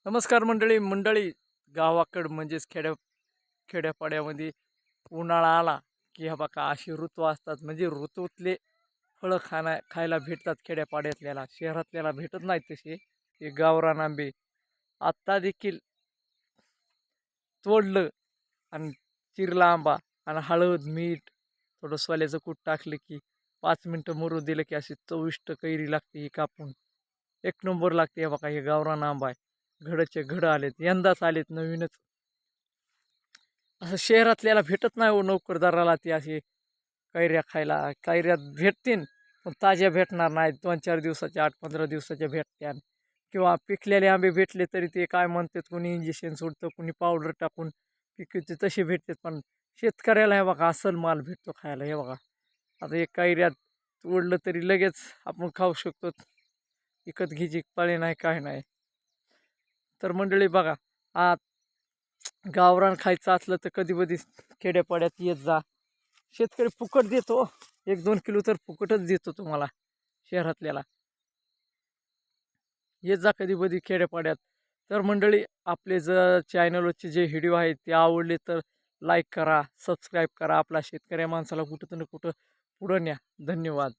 नमस्कार मंडळी गावाकड म्हणजेच खेड्यापाड्यामध्ये उन्हाळा आला की हा बघा अशी ऋतू असतात म्हणजे ऋतूतले फळं खायला भेटतात खेड्यापाड्यातल्याला शहरातल्याला भेटत नाहीत तसे हे गावरान आंबे आत्ता देखील तोडलं आणि चिरला आंबा आणि हळद मीठ थोडं सोल्याचं कूट टाकलं की 5 मिनटं मुरू दिलं की अशी चविष्ट कैरी लागते ही कापून एक नंबर लागते हे बघा हे गावरान आंबा आहे घडचे घड आलेत यंदाच आलेत नवीनच असं शहरातल्याला भेटत नाही हो नोकरदाराला ती अशी कैऱ्या खायला कैऱ्या भेटतील पण ताज्या भेटणार नाहीत 2-4 दिवसाच्या 8-15 दिवसाच्या भेटत्यान किंवा पिकलेले आंबे भेटले तरी ते काय म्हणतात कोणी इंजेक्शन सोडतं कोणी पावडर टाकून पिकवते तसे भेटतात पण शेतकऱ्याला हे बघा असल माल भेटतो खायला हे बघा आता एक कैऱ्यात तोडलं तरी लगेच आपण खाऊ शकतो विकत घ्यायची पाळी नाही काय नाही तर मंडळी बघा आ गावरान खायचं असलं तर कधी कधी खेड्यापाड्यात येत जा शेतकरी फुकट देतो 1-2 किलो तर फुकटच देतो तुम्हाला शहरातल्याला येत जा कधी कधी खेड्यापाड्यात तर मंडळी आपले जर चॅनलवरचे जे व्हिडिओ आहेत ते आवडले तर लाईक करा सबस्क्राईब करा आपला शेतकऱ्या माणसाला कुठं तर कुठं पुढं न्या धन्यवाद